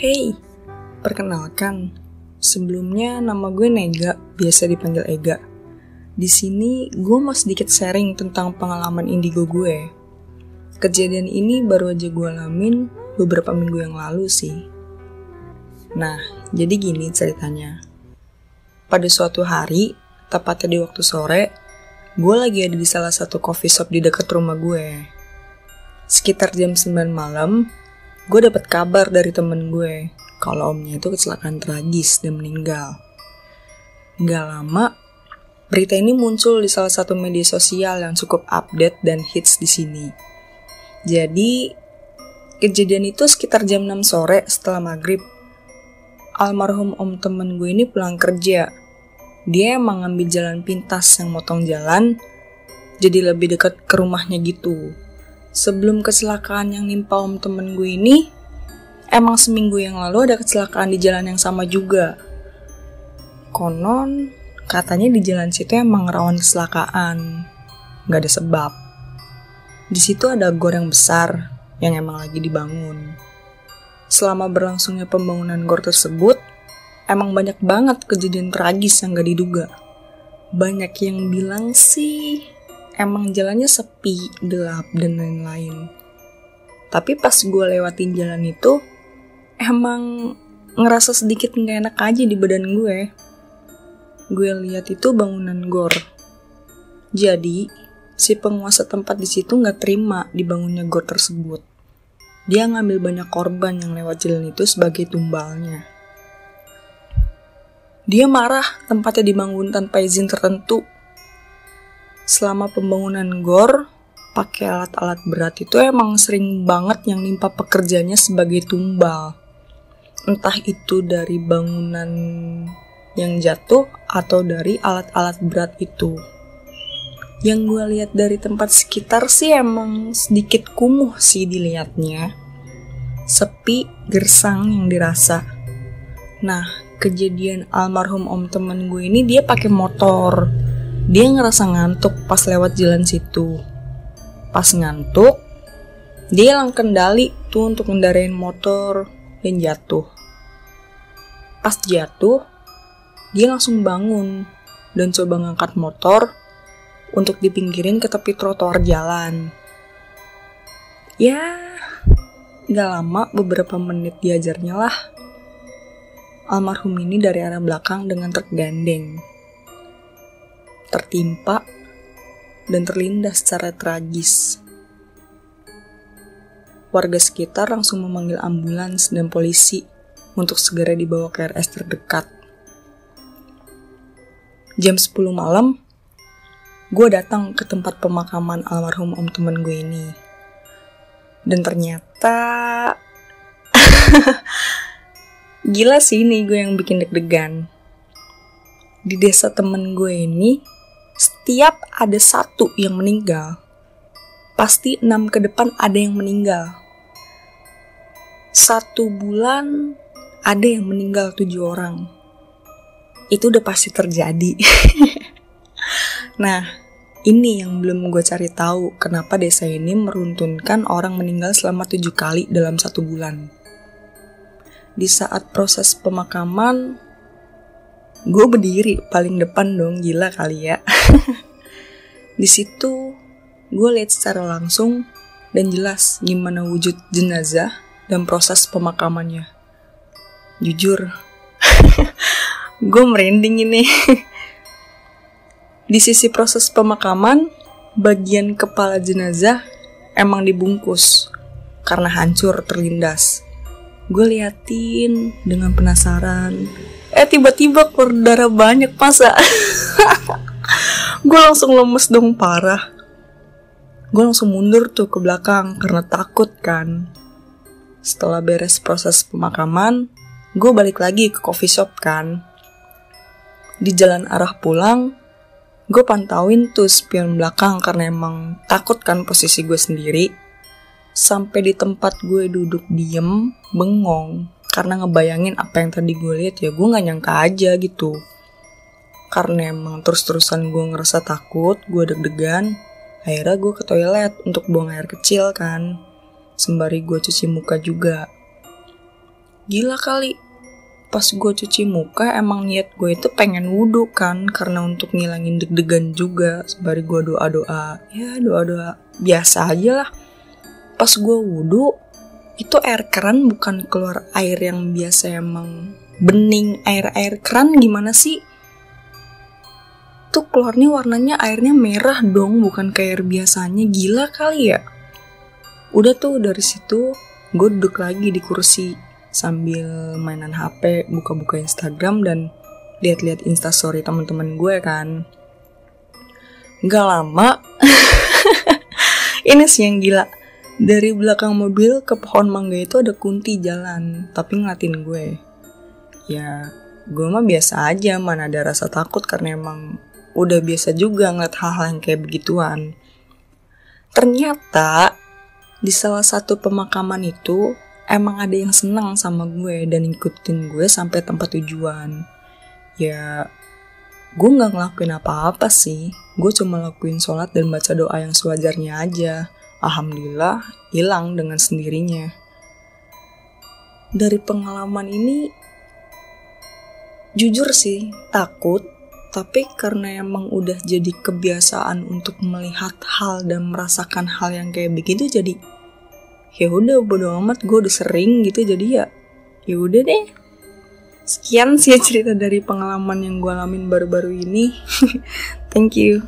Hey, perkenalkan, sebelumnya nama gue Nega, biasa dipanggil Ega. Di sini gue mau sedikit sharing tentang pengalaman indigo gue. Kejadian ini baru aja gue alamin beberapa minggu yang lalu sih. Nah, jadi gini ceritanya. Pada suatu hari, tepatnya di waktu sore, gue lagi ada di salah satu coffee shop di dekat rumah gue. Sekitar jam 9 malam, gue dapat kabar dari temen gue kalau omnya itu kecelakaan tragis dan meninggal. Gak lama, berita ini muncul di salah satu media sosial yang cukup update dan hits di sini. Jadi, kejadian itu sekitar jam 6 sore setelah maghrib. Almarhum om temen gue ini pulang kerja. Dia emang ngambil jalan pintas yang motong jalan, jadi lebih dekat ke rumahnya gitu. Sebelum kecelakaan yang nimpa om temen gue ini, emang seminggu yang lalu ada kecelakaan di jalan yang sama juga. Konon, katanya di jalan situ emang rawan kecelakaan, gak ada sebab. Di situ ada gor yang besar, yang emang lagi dibangun. Selama berlangsungnya pembangunan gor tersebut, emang banyak banget kejadian tragis yang gak diduga. Banyak yang bilang sih, emang jalannya sepi, gelap, dan lain-lain. Tapi pas gue lewatin jalan itu, emang ngerasa sedikit gak enak aja di badan gue. Gue lihat itu bangunan gor. Jadi, si penguasa tempat di situ gak terima dibangunnya gor tersebut. Dia ngambil banyak korban yang lewat jalan itu sebagai tumbalnya. Dia marah tempatnya dibangun tanpa izin tertentu. Selama pembangunan gor, pakai alat-alat berat itu emang sering banget yang nimpa pekerjanya sebagai tumbal. Entah itu dari bangunan yang jatuh atau dari alat-alat berat itu. Yang gue lihat dari tempat sekitar sih emang sedikit kumuh sih dilihatnya. Sepi, gersang yang dirasa. Nah, kejadian almarhum om temen gue ini dia pakai motor. Dia ngerasa ngantuk pas lewat jalan situ. Pas ngantuk, dia hilang kendali tuh untuk ngendarain motor dan jatuh. Pas jatuh, dia langsung bangun dan coba ngangkat motor untuk dipinggirin ke tepi trotoar jalan. Ya, gak lama, beberapa menit diajarnya lah. Almarhum ini dari arah belakang dengan truk gandeng tertimpa dan terlindas secara tragis. Warga sekitar langsung memanggil ambulans dan polisi untuk segera dibawa ke RS terdekat. Jam 10 malam, gue datang ke tempat pemakaman almarhum om temen gue ini. Dan ternyata gila sih ini gue yang bikin deg-degan. Di desa temen gue ini, setiap ada satu yang meninggal, pasti 6 ke depan ada yang meninggal. 1 bulan ada yang meninggal 7 orang. Itu udah pasti terjadi. Nah, ini yang belum gue cari tahu kenapa desa ini meruntunkan orang meninggal selama 7 kali dalam 1 bulan. Di saat proses pemakaman, gue berdiri paling depan dong, gila kali ya. Di situ gue lihat secara langsung dan jelas gimana wujud jenazah dan proses pemakamannya. Jujur, gue merinding ini. Di sisi proses pemakaman, bagian kepala jenazah emang dibungkus karena hancur terlindas. Gue liatin dengan penasaran. Tiba-tiba keluar darah banyak masa. Gue langsung lemes dong parah. Gue langsung mundur tuh ke belakang karena takut kan. Setelah beres proses pemakaman, gue balik lagi ke coffee shop kan. Di jalan arah pulang, gue pantauin tuh spion belakang karena emang takut kan posisi gue sendiri. Sampai di tempat gue duduk diem, bengong. Karena ngebayangin apa yang tadi gue lihat ya gue gak nyangka aja gitu. Karena emang terus-terusan gue ngerasa takut, gue deg-degan. Akhirnya gue ke toilet untuk buang air kecil kan. Sembari gue cuci muka juga. Gila kali, pas gue cuci muka emang niat gue itu pengen wudhu kan. Karena untuk ngilangin deg-degan juga. Sembari gue doa-doa, ya doa-doa biasa aja lah. Pas gue wudhu, itu air keran bukan keluar air yang biasa emang bening. Air keran gimana sih? Tuh keluarnya warnanya airnya merah dong, bukan kayak air biasanya. Gila kali ya. Udah tuh dari situ gue duduk lagi di kursi sambil mainan HP, buka-buka Instagram dan lihat-lihat Instastory teman-teman gue kan. Gak lama, ini sih yang gila. Dari belakang mobil ke pohon mangga itu ada kunti jalan, tapi ngeliatin gue. Ya, gue mah biasa aja, mana ada rasa takut karena emang udah biasa juga ngeliat hal-hal yang kayak begituan. Ternyata di salah satu pemakaman itu emang ada yang senang sama gue dan ngikutin gue sampai tempat tujuan. Ya, gue gak ngelakuin apa-apa sih. Gue cuma lakuin sholat dan baca doa yang sewajarnya aja. Alhamdulillah hilang dengan sendirinya. Dari pengalaman ini, jujur sih takut. Tapi karena emang udah jadi kebiasaan untuk melihat hal dan merasakan hal yang kayak begitu, jadi ya udah bodo amat, gue udah sering gitu, jadi ya udah deh. Sekian sih cerita dari pengalaman yang gue alamin baru-baru ini. Thank you.